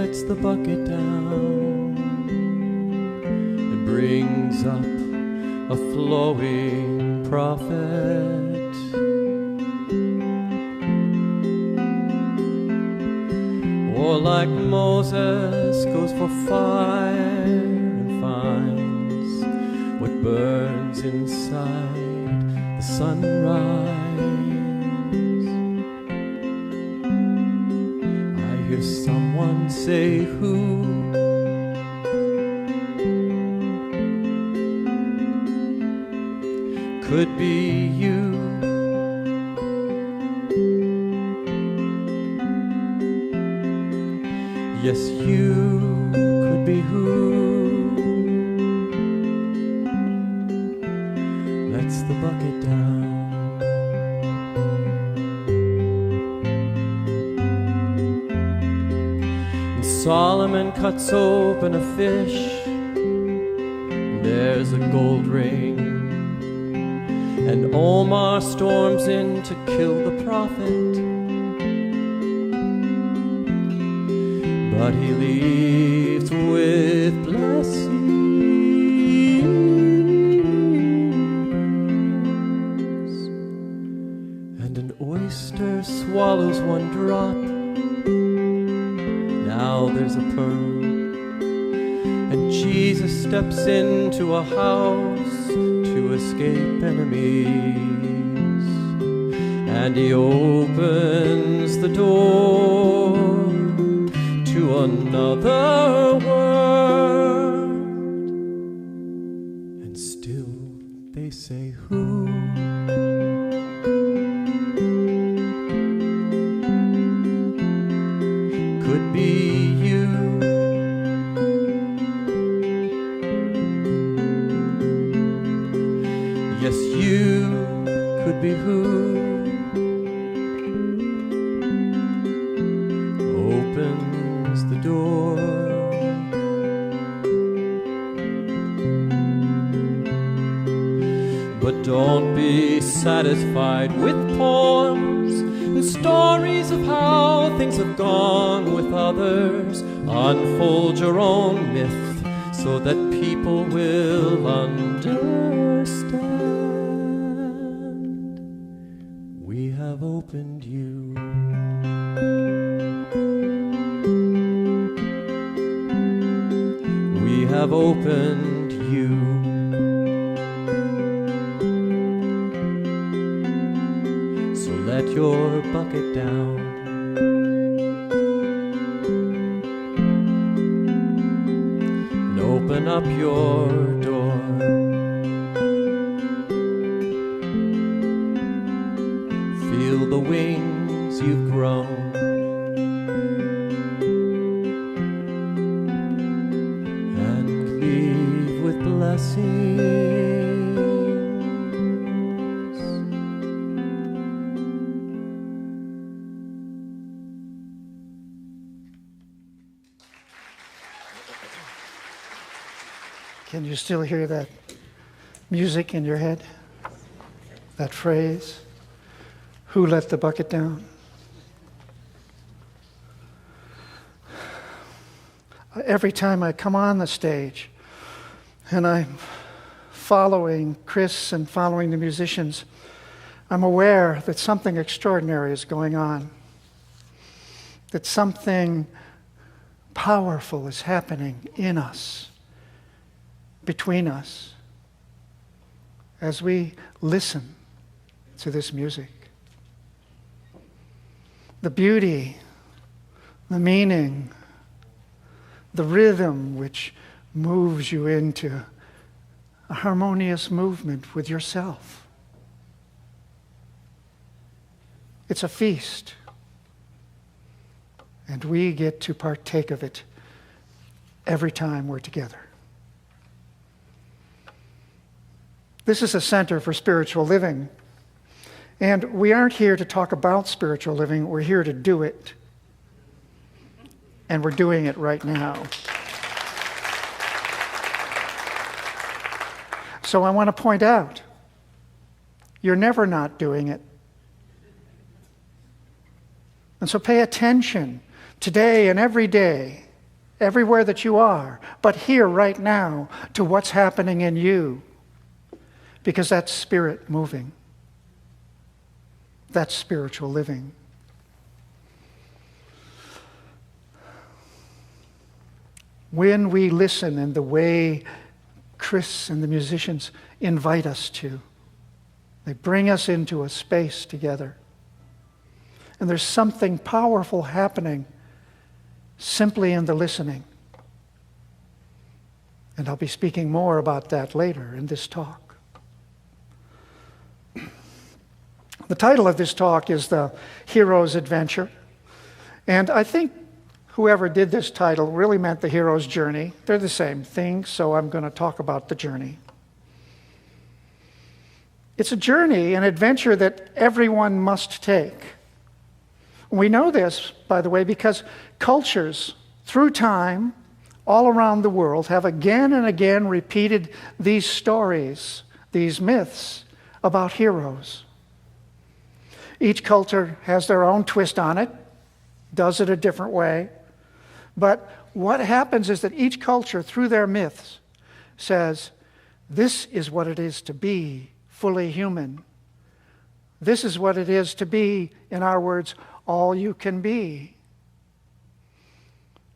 lets the bucket down and brings up a flowing prophet. Or like Moses goes for fire and finds what burns inside the sunrise. I hear someone say, who? Could be you. Yes, you could be who lets the bucket down. And Solomon cuts open a fish, and there's a gold ring. And Omar storms in to kill the prophet, but he leaves with blessings. And an oyster swallows one drop. Now there's a pearl. And Jesus steps into a house to escape enemies, and he opens the door to another world. And still they say, who? Could be you. Yes, you could be who opens the door. But don't be satisfied with poems and stories of how things have gone with others. Unfold your own myth so that people will understand. We have opened you. We have opened you. So let your bucket down. And open up your door. Feel the wings you've grown. And leave with blessings. Can you still hear that music in your head? That phrase? Who let the bucket down? Every time I come on the stage and I'm following Chris and following the musicians, I'm aware that something extraordinary is going on, that something powerful is happening in us, between us, as we listen to this music. The beauty, the meaning, the rhythm which moves you into a harmonious movement with yourself. It's a feast, and we get to partake of it every time we're together. This is a center for spiritual living. And we aren't here to talk about spiritual living, we're here to do it. And we're doing it right now. So I want to point out, you're never not doing it. And so pay attention today and every day everywhere that you are, but here right now to what's happening in you, because that's spirit moving. That's spiritual living. When we listen in the way Chris and the musicians invite us to, they bring us into a space together. And there's something powerful happening simply in the listening. And I'll be speaking more about that later in this talk. The title of this talk is The Hero's Adventure. And I think whoever did this title really meant the hero's journey. They're the same thing, so I'm going to talk about the journey. It's a journey, an adventure that everyone must take. We know this, by the way, because cultures through time all around the world have again and again repeated these stories, these myths about heroes. Each culture has their own twist on it, does it a different way. But what happens is that each culture, through their myths, says, this is what it is to be fully human. This is what it is to be, in our words, all you can be.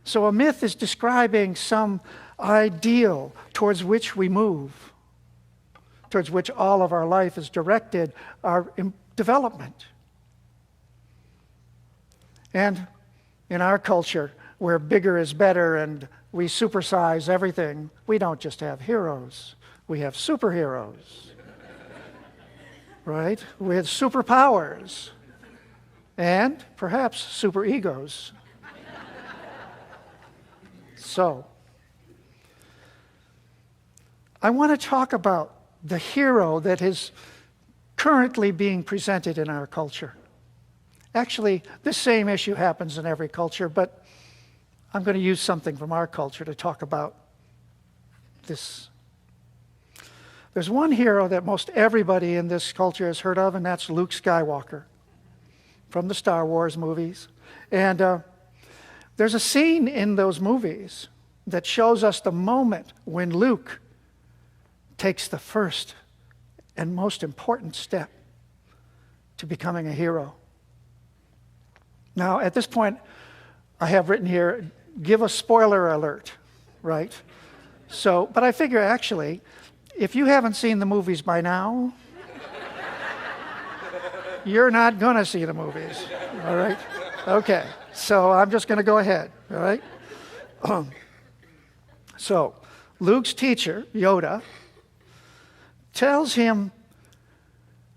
So a myth is describing some ideal towards which we move, towards which all of our life is directed, our development. And in our culture, where bigger is better and we supersize everything, we don't just have heroes, we have superheroes. Right? With superpowers. And perhaps super egos. So, I want to talk about the hero that is currently being presented in our culture. Actually, this same issue happens in every culture, but I'm going to use something from our culture to talk about this. There's one hero that most everybody in this culture has heard of, and that's Luke Skywalker from the Star Wars movies. And there's a scene in those movies that shows us the moment when Luke takes the first and most important step to becoming a hero. Now, at this point, I have written here, give a spoiler alert, right? So, but I figure actually, if you haven't seen the movies by now, you're not going to see the movies, all right? Okay, so I'm just going to go ahead, all right? So, Luke's teacher, Yoda, tells him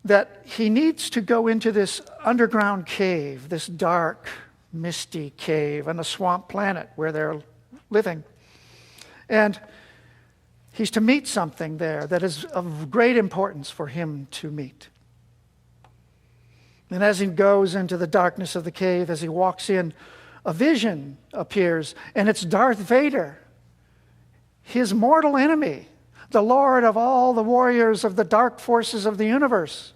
that he needs to go into this underground cave, this dark, misty cave on a swamp planet where they're living. And he's to meet something there that is of great importance for him to meet. And as he goes into the darkness of the cave, as he walks in, a vision appears, and it's Darth Vader, his mortal enemy, the Lord of all the warriors of the dark forces of the universe,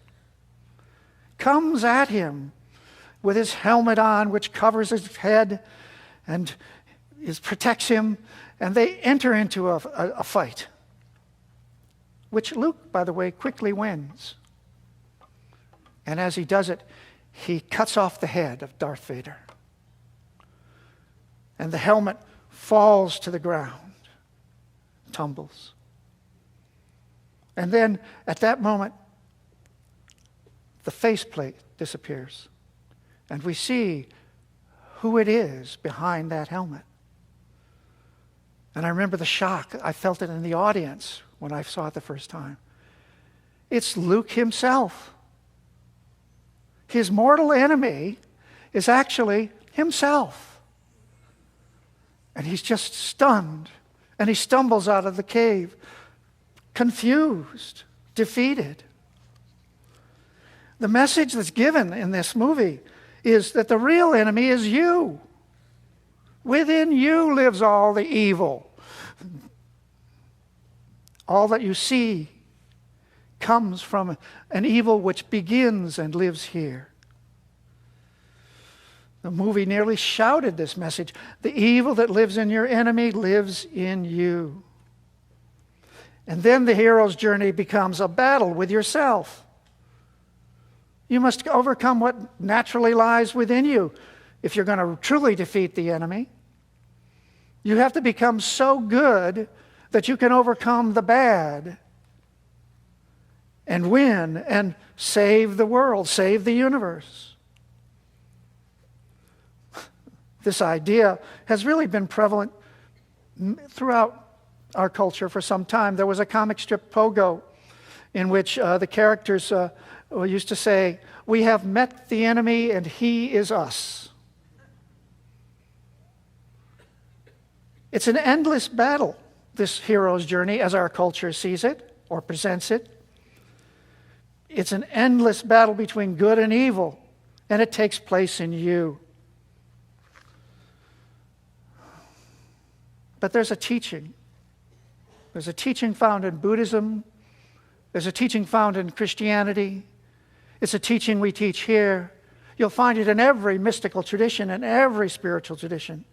comes at him with his helmet on, which covers his head and protects him, and they enter into a fight, which Luke, by the way, quickly wins. And as he does it, he cuts off the head of Darth Vader. And the helmet falls to the ground, tumbles. And then, at that moment, the faceplate disappears. And we see who it is behind that helmet. And I remember the shock. I felt it in the audience when I saw it the first time. It's Luke himself. His mortal enemy is actually himself. And he's just stunned. And he stumbles out of the cave, confused, defeated. The message that's given in this movie is that the real enemy is you. Within you lives all the evil. All that you see comes from an evil which begins and lives here. The movie nearly shouted this message. The evil that lives in your enemy lives in you. And then the hero's journey becomes a battle with yourself. You must overcome what naturally lies within you if you're going to truly defeat the enemy. You have to become so good that you can overcome the bad and win and save the world, save the universe. This idea has really been prevalent throughout our culture for some time. There was a comic strip, Pogo, in which the characters used to say, "We have met the enemy and he is us." It's an endless battle, this hero's journey, as our culture sees it or presents it. It's an endless battle between good and evil, and it takes place in you. But there's a teaching. There's a teaching found in Buddhism. There's a teaching found in Christianity. It's a teaching we teach here. You'll find it in every mystical tradition and every spiritual tradition.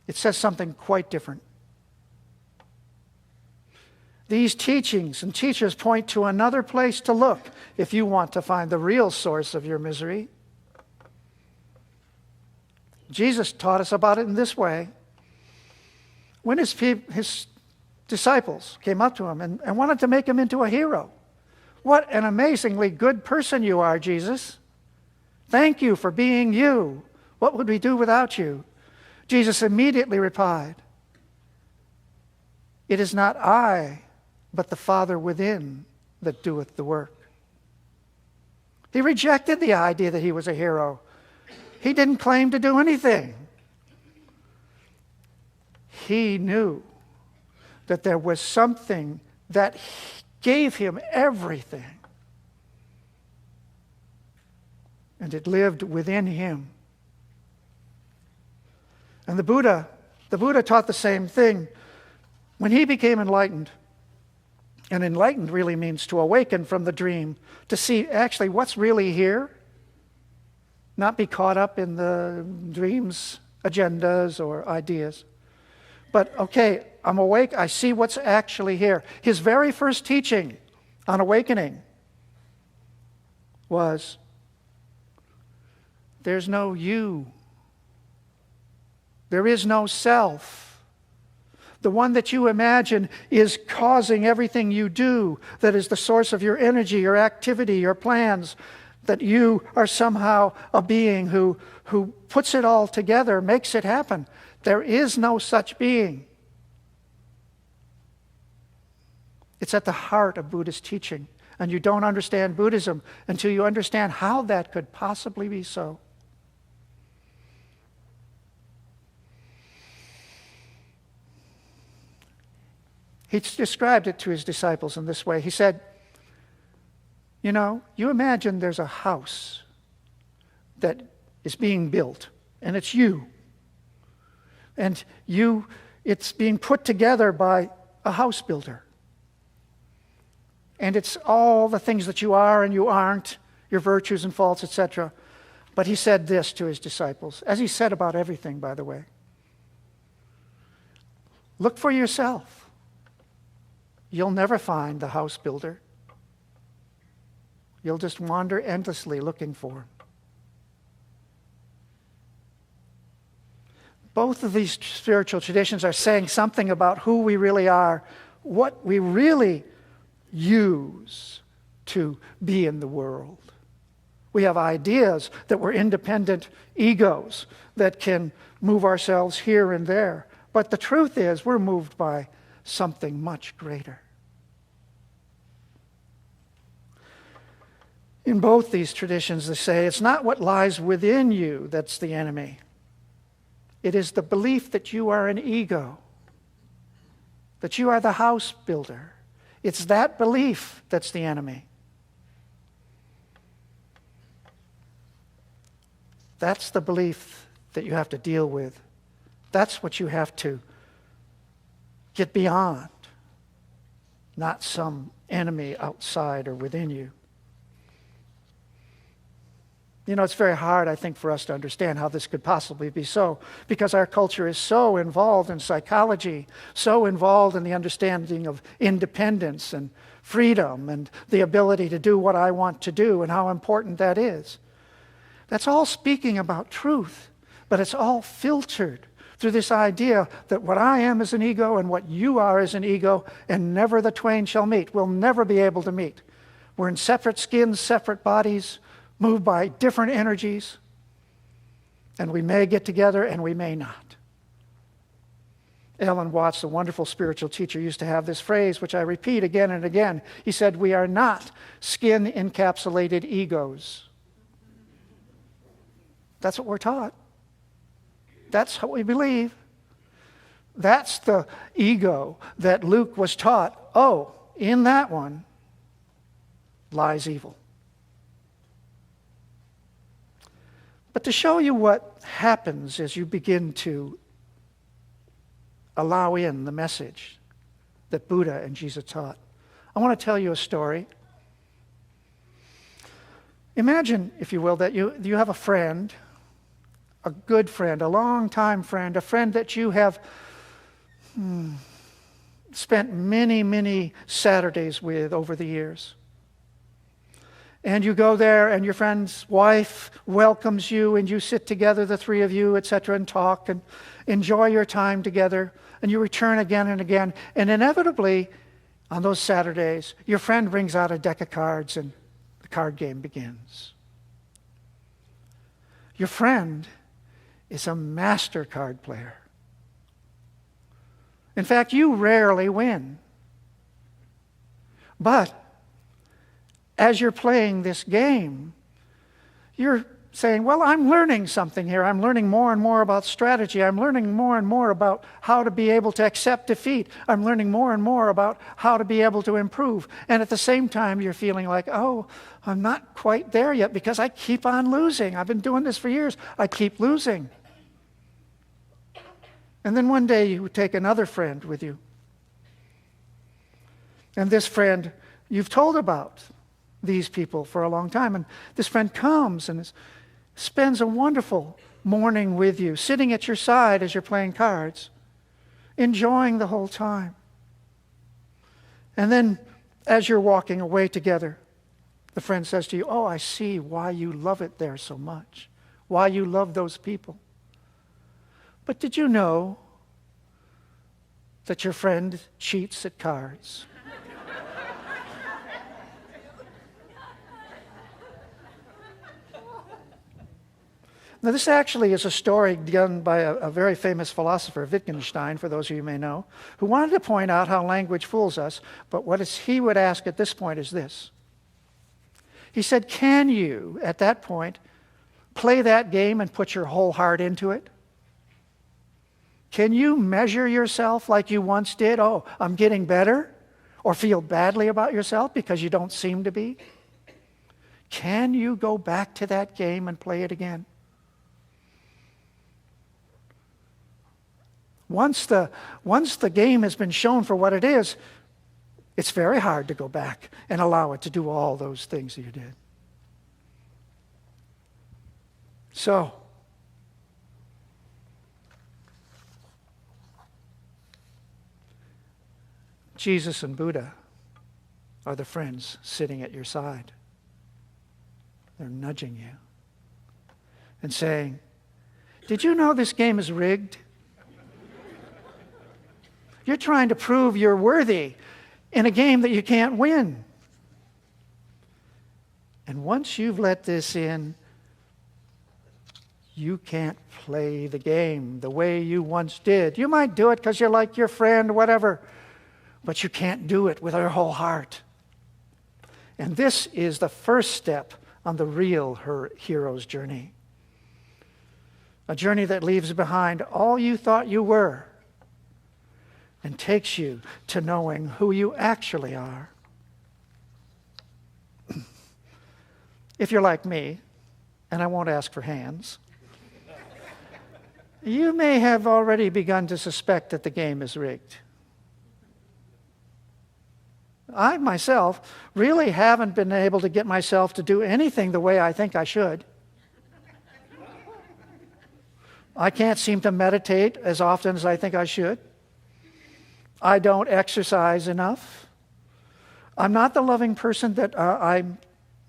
It says something quite different. These teachings and teachers point to another place to look if you want to find the real source of your misery. Jesus taught us about it in this way. When his disciples came up to him and wanted to make him into a hero. "What an amazingly good person you are, Jesus. Thank you for being you. What would we do without you?" Jesus immediately replied, "It is not I, but the Father within that doeth the work." He rejected the idea that he was a hero. He didn't claim to do anything. He knew that there was something that gave him everything, and it lived within him. And the Buddha taught the same thing. When he became enlightened, and enlightened really means to awaken from the dream, to see actually what's really here, not be caught up in the dream's agendas or ideas. But, okay, I'm awake, I see what's actually here. His very first teaching on awakening was, there's no you. There is no self. The one that you imagine is causing everything you do, that is the source of your energy, your activity, your plans, that you are somehow a being who puts it all together, makes it happen. There is no such being. It's at the heart of Buddhist teaching, and you don't understand Buddhism until you understand how that could possibly be so. He described it to his disciples in this way. He said, you imagine there's a house that is being built, and it's you. And it's being put together by a house builder. And it's all the things that you are and you aren't, your virtues and faults, etc. But he said this to his disciples, as he said about everything, by the way. Look for yourself. You'll never find the house builder. You'll just wander endlessly looking for him. Both of these spiritual traditions are saying something about who we really are, what we really use to be in the world. We have ideas that we're independent egos that can move ourselves here and there. But the truth is, we're moved by something much greater. In both these traditions, they say it's not what lies within you that's the enemy. It is the belief that you are an ego, that you are the house builder. It's that belief that's the enemy. That's the belief that you have to deal with. That's what you have to get beyond, not some enemy outside or within you. It's very hard, I think, for us to understand how this could possibly be so, because our culture is so involved in psychology, so involved in the understanding of independence and freedom and the ability to do what I want to do and how important that is. That's all speaking about truth, but it's all filtered through this idea that what I am is an ego and what you are is an ego, and never the twain shall meet. We'll never be able to meet. We're in separate skins, separate bodies, moved by different energies, and we may get together and we may not. Alan Watts, the wonderful spiritual teacher, used to have this phrase, which I repeat again and again. He said, "We are not skin-encapsulated egos." That's what we're taught. That's what we believe. That's the ego that Luke was taught. Oh, in that one lies evil. But to show you what happens as you begin to allow in the message that Buddha and Jesus taught, I want to tell you a story. Imagine, if you will, that you have a friend, a good friend, a long-time friend, a friend that you have spent many, many Saturdays with over the years. And you go there and your friend's wife welcomes you and you sit together, the three of you, etc., and talk and enjoy your time together. And you return again and again. And inevitably, on those Saturdays, your friend brings out a deck of cards and the card game begins. Your friend is a master card player. In fact, you rarely win. But as you're playing this game, you're saying, well, I'm learning something here. I'm learning more and more about strategy. I'm learning more and more about how to be able to accept defeat. I'm learning more and more about how to be able to improve. And at the same time, you're feeling like, oh, I'm not quite there yet because I keep on losing. I've been doing this for years. I keep losing. And then one day you take another friend with you. And this friend you've told about these people for a long time. And this friend comes and spends a wonderful morning with you, sitting at your side as you're playing cards, enjoying the whole time. And then as you're walking away together, the friend says to you, oh, I see why you love it there so much, why you love those people. But did you know that your friend cheats at cards? Now, this actually is a story done by a very famous philosopher, Wittgenstein, for those of you who may know, who wanted to point out how language fools us, but he would ask at this point is this. He said, can you, at that point, play that game and put your whole heart into it? Can you measure yourself like you once did? Oh, I'm getting better? Or feel badly about yourself because you don't seem to be? Can you go back to that game and play it again? Once the game has been shown for what it is, it's very hard to go back and allow it to do all those things that you did. So, Jesus and Buddha are the friends sitting at your side. They're nudging you and saying, did you know this game is rigged? You're trying to prove you're worthy in a game that you can't win. And once you've let this in, you can't play the game the way you once did. You might do it because you're like your friend, whatever, but you can't do it with your whole heart. And this is the first step on the real hero's journey. A journey that leaves behind all you thought you were and takes you to knowing who you actually are. If you're like me, and I won't ask for hands, you may have already begun to suspect that the game is rigged. I, myself, really haven't been able to get myself to do anything the way I think I should. I can't seem to meditate as often as I think I should. I don't exercise enough. I'm not the loving person that I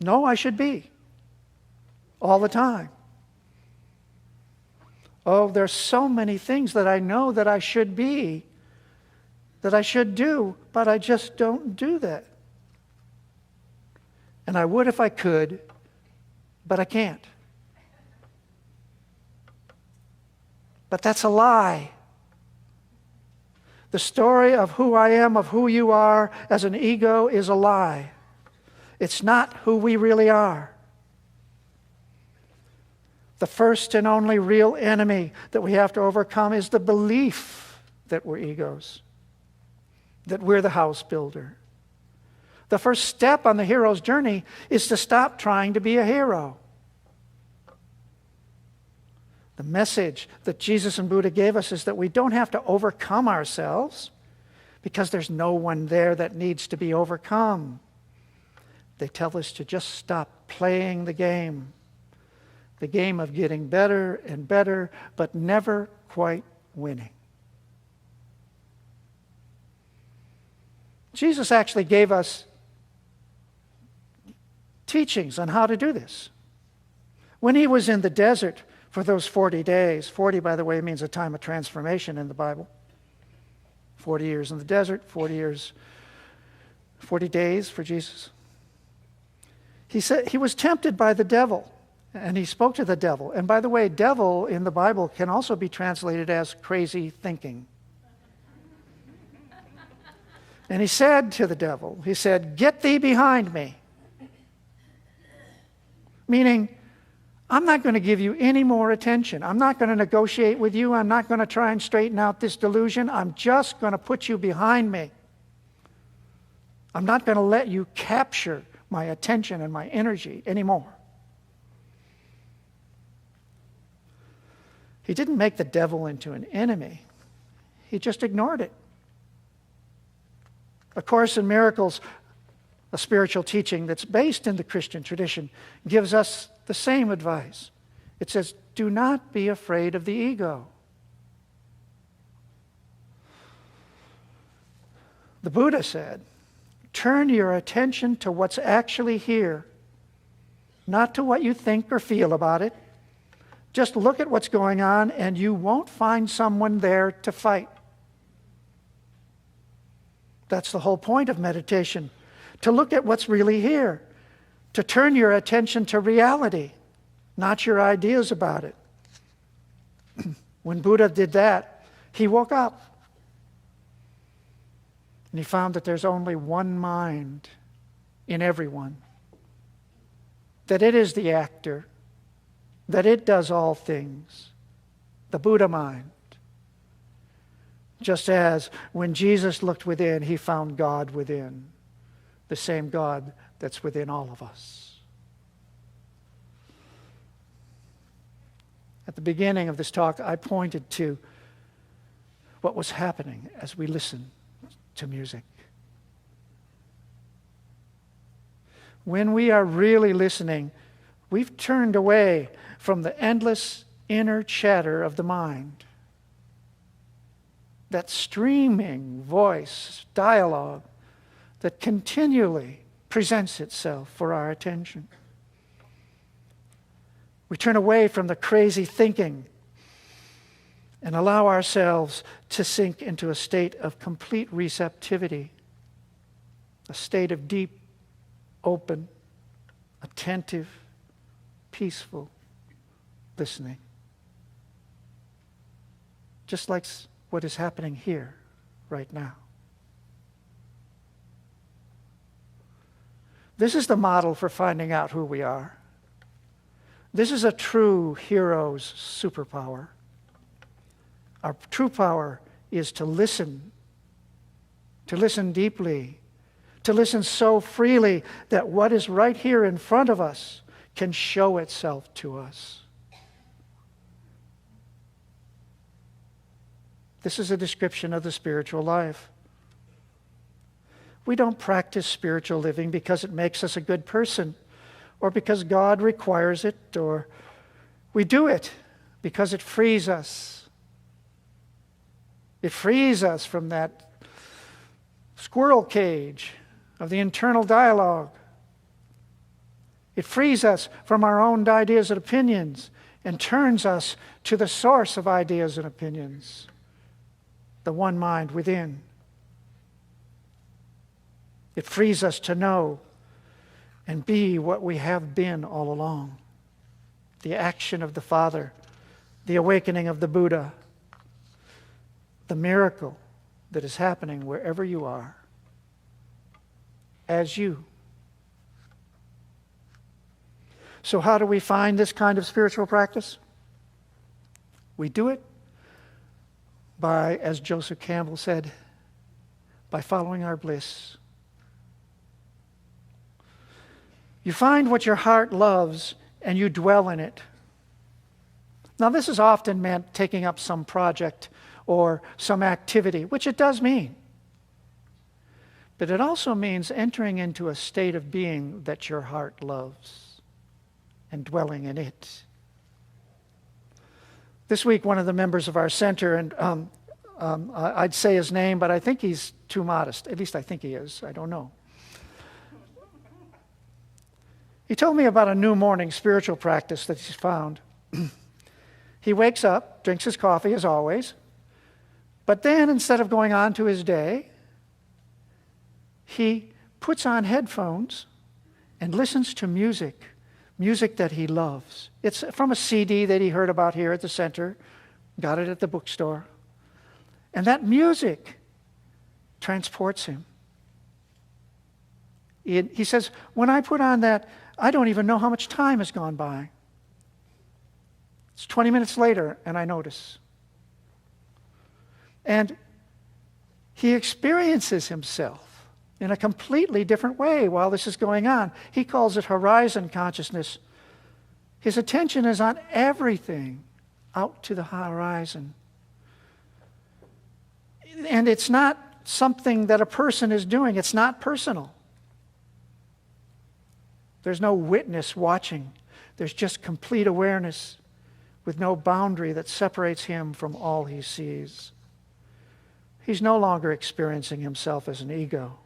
know I should be all the time. Oh, there's so many things that I know that I should be, that I should do, but I just don't do that. And I would if I could, but I can't. But that's a lie. The story of who I am, of who you are as an ego is a lie. It's not who we really are. The first and only real enemy that we have to overcome is the belief that we're egos, that we're the house builder. The first step on the hero's journey is to stop trying to be a hero. The message that Jesus and Buddha gave us is that we don't have to overcome ourselves because there's no one there that needs to be overcome. They tell us to just stop playing the game of getting better and better, but never quite winning. Jesus actually gave us teachings on how to do this. When he was in the desert for those 40 days, 40, by the way, means a time of transformation in the Bible. 40 years in the desert, 40 days for Jesus. He said he was tempted by the devil, and he spoke to the devil. And by the way, devil in the Bible can also be translated as crazy thinking. And he said to the devil, he said, "Get thee behind me." Meaning, I'm not going to give you any more attention. I'm not going to negotiate with you. I'm not going to try and straighten out this delusion. I'm just going to put you behind me. I'm not going to let you capture my attention and my energy anymore. He didn't make the devil into an enemy. He just ignored it. A Course in Miracles, a spiritual teaching that's based in the Christian tradition, gives us the same advice. It says, do not be afraid of the ego. The Buddha said, turn your attention to what's actually here, not to what you think or feel about it. Just look at what's going on and you won't find someone there to fight. That's the whole point of meditation, to look at what's really here, to turn your attention to reality, not your ideas about it. When Buddha did that, he woke up. And he found that there's only one mind in everyone, that it is the actor, that it does all things, the Buddha mind. Just as when Jesus looked within, he found God within, the same God that's within all of us. At the beginning of this talk, I pointed to what was happening as we listened to music. When we are really listening, we've turned away from the endless inner chatter of the mind. That streaming voice, dialogue that continually presents itself for our attention. We turn away from the crazy thinking and allow ourselves to sink into a state of complete receptivity, a state of deep, open, attentive, peaceful listening. Just like what is happening here, right now. This is the model for finding out who we are. This is a true hero's superpower. Our true power is to listen deeply, to listen so freely that what is right here in front of us can show itself to us. This is a description of the spiritual life. We don't practice spiritual living because it makes us a good person or because God requires it, or we do it because it frees us. It frees us from that squirrel cage of the internal dialogue. It frees us from our own ideas and opinions and turns us to the source of ideas and opinions, the one mind within. It frees us to know and be what we have been all along. The action of the Father, the awakening of the Buddha, the miracle that is happening wherever you are, as you. So how do we find this kind of spiritual practice? We do it by, as Joseph Campbell said, by following our bliss. You find what your heart loves and you dwell in it. Now, this is often meant taking up some project or some activity, which it does mean. But it also means entering into a state of being that your heart loves and dwelling in it. This week, one of the members of our center, and I'd say his name, but I think he's too modest. At least I think he is. I don't know. He told me about a new morning spiritual practice that he's found. He wakes up, drinks his coffee as always, but then instead of going on to his day, he puts on headphones and listens to music that he loves. It's from a CD that he heard about here at the center, got it at the bookstore. And that music transports him. He says, when I put on that, I don't even know how much time has gone by. It's 20 minutes later, and I notice. And he experiences himself in a completely different way while this is going on. He calls it horizon consciousness. His attention is on everything out to the horizon. And it's not something that a person is doing. It's not personal. There's no witness watching. There's just complete awareness with no boundary that separates him from all he sees. He's no longer experiencing himself as an ego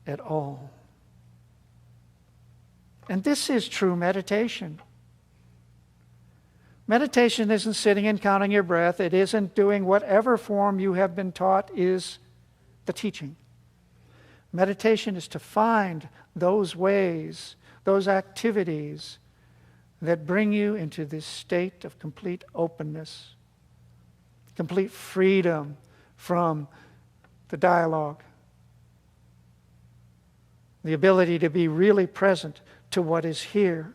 at all. And this is true meditation. Meditation isn't sitting and counting your breath. It isn't doing whatever form you have been taught is the teaching. Meditation is to find those ways, those activities that bring you into this state of complete openness, complete freedom from the dialogue, the ability to be really present to what is here.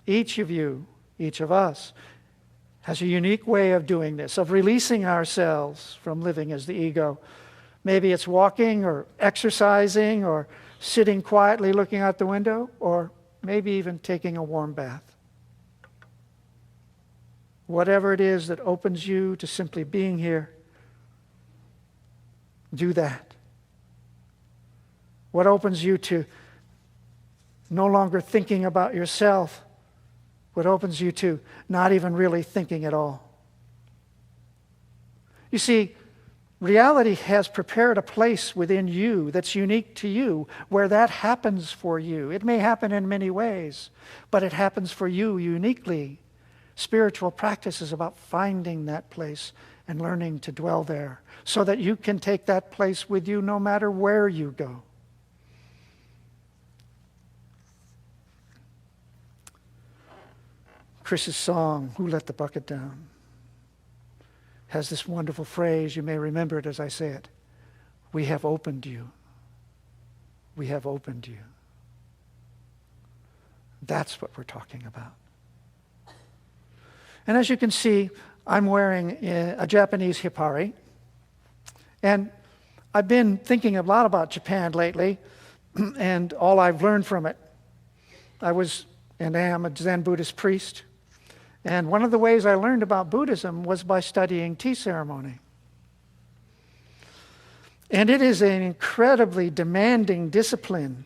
Each of you, each of us, has a unique way of doing this, of releasing ourselves from living as the ego. Maybe it's walking or exercising or sitting quietly looking out the window, or maybe even taking a warm bath. Whatever it is that opens you to simply being here, do that. What opens you to no longer thinking about yourself, what opens you to not even really thinking at all. You see, reality has prepared a place within you that's unique to you where that happens for you. It may happen in many ways, but it happens for you uniquely. Spiritual practice is about finding that place and learning to dwell there so that you can take that place with you no matter where you go. Chris's song, Who Let the Bucket Down, has this wonderful phrase. You may remember it as I say it. We have opened you. We have opened you. That's what we're talking about. And as you can see, I'm wearing a Japanese hipari. And I've been thinking a lot about Japan lately and all I've learned from it. I was and am a Zen Buddhist priest. And one of the ways I learned about Buddhism was by studying tea ceremony. And it is an incredibly demanding discipline.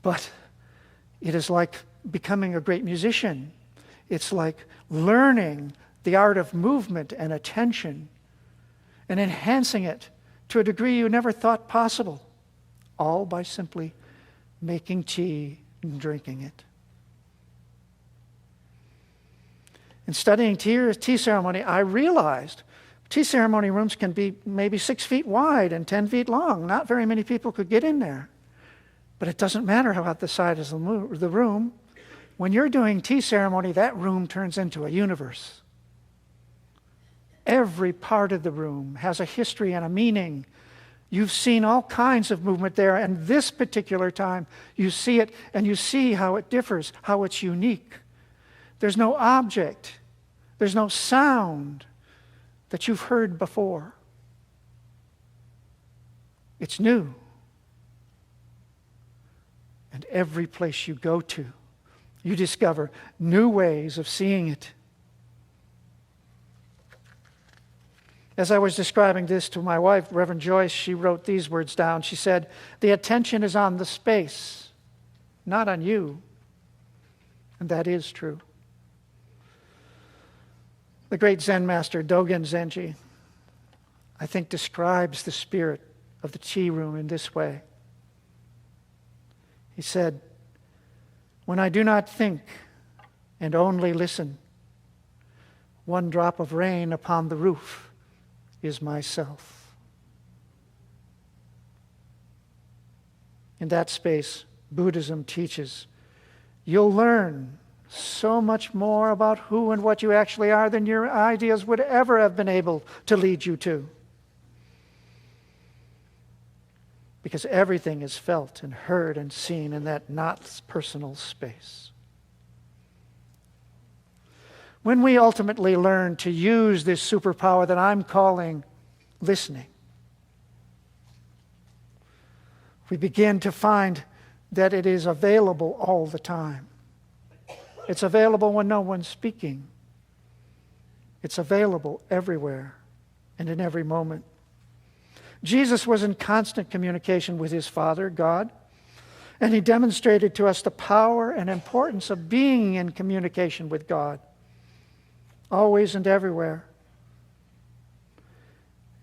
But It is like becoming a great musician. It's like learning the art of movement and attention and enhancing it to a degree you never thought possible, all by simply making tea and drinking it. In studying tea ceremony, I realized tea ceremony rooms can be maybe 6 feet wide and 10 feet long. Not very many people could get in there. But it doesn't matter about the size of the room. When you're doing tea ceremony, that room turns into a universe. Every part of the room has a history and a meaning. You've seen all kinds of movement there, and this particular time, you see it, and you see how it differs, how it's unique. There's no object, there's no sound that you've heard before. It's new. And every place you go to, you discover new ways of seeing it. As I was describing this to my wife, Reverend Joyce, she wrote these words down. She said, "The attention is on the space, not on you." And that is true. The great Zen master Dogen Zenji, I think, describes the spirit of the tea room in this way. He said, "When I do not think and only listen, one drop of rain upon the roof is myself." In that space, Buddhism teaches you'll learn so much more about who and what you actually are than your ideas would ever have been able to lead you to. Because everything is felt and heard and seen in that not personal space. When we ultimately learn to use this superpower that I'm calling listening, we begin to find that it is available all the time. It's available when no one's speaking. It's available everywhere and in every moment. Jesus was in constant communication with his Father, God, and he demonstrated to us the power and importance of being in communication with God, always and everywhere.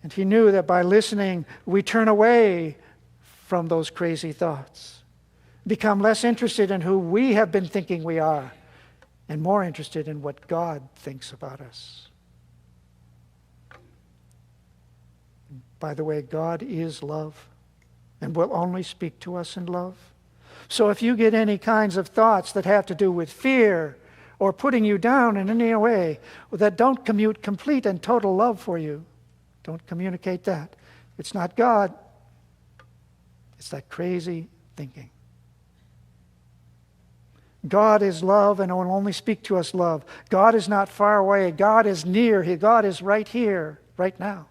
And he knew that by listening, we turn away from those crazy thoughts, become less interested in who we have been thinking we are, and more interested in what God thinks about us. By the way, God is love and will only speak to us in love. So if you get any kinds of thoughts that have to do with fear or putting you down in any way that don't commute complete and total love for you, don't communicate that. It's not God. It's that crazy thinking. God is love and will only speak to us love. God is not far away. God is near. God is right here, right now.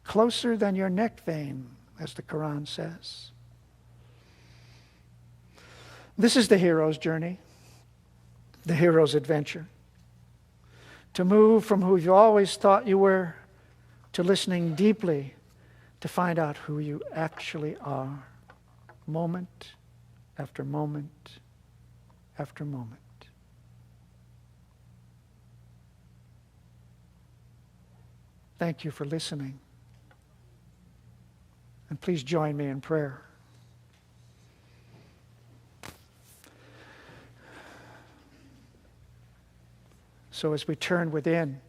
Closer than your neck vein, as the Quran says. This is the hero's journey, the hero's adventure. To move from who you always thought you were to listening deeply to find out who you actually are, moment after moment after moment. Thank you for listening. And please join me in prayer. So as we turn within,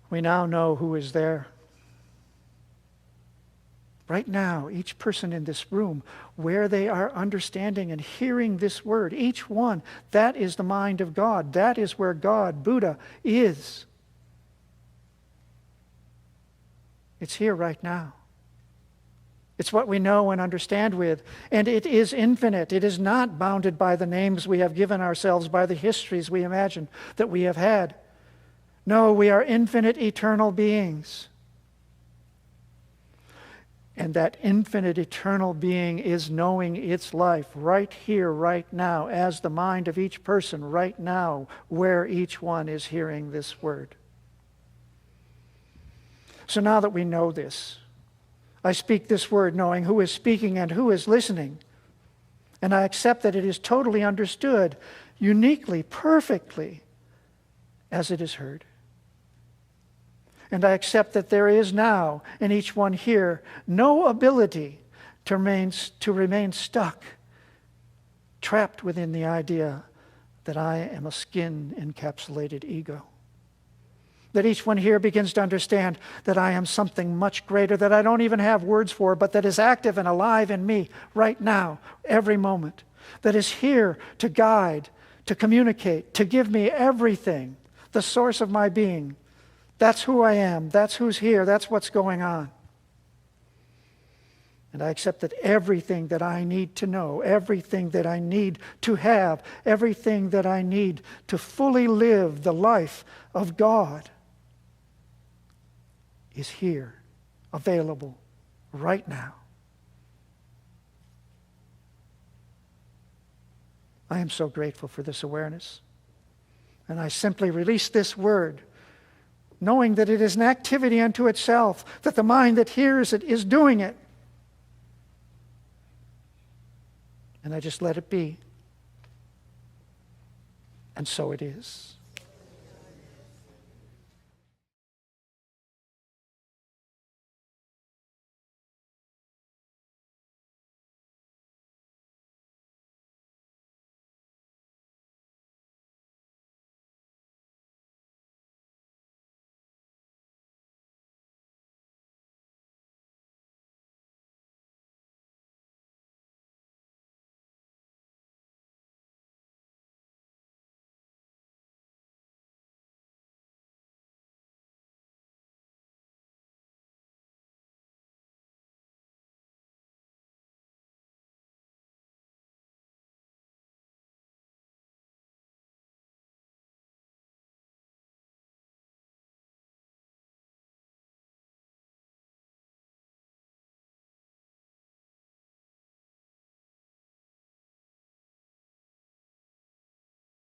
we now know who is there. Right now, each person in this room, where they are understanding and hearing this word, each one, that is the mind of God. That is where God, Buddha, is. It's here right now. It's what we know and understand with. And it is infinite. It is not bounded by the names we have given ourselves, by the histories we imagine that we have had. No, we are infinite, eternal beings. And that infinite, eternal being is knowing its life right here, right now, as the mind of each person right now, where each one is hearing this word. So now that we know this, I speak this word knowing who is speaking and who is listening. And I accept that it is totally understood, uniquely, perfectly, as it is heard. And I accept that there is now, in each one here, no ability to remain stuck, trapped within the idea that I am a skin-encapsulated ego. That each one here begins to understand that I am something much greater that I don't even have words for, but that is active and alive in me right now, every moment. That is here to guide, to communicate, to give me everything, the source of my being. That's who I am. That's who's here. That's what's going on. And I accept that everything that I need to know, everything that I need to have, everything that I need to fully live the life of God is here, available right now. I am so grateful for this awareness. And I simply release this word, knowing that it is an activity unto itself, that the mind that hears it is doing it. And I just let it be. And so it is.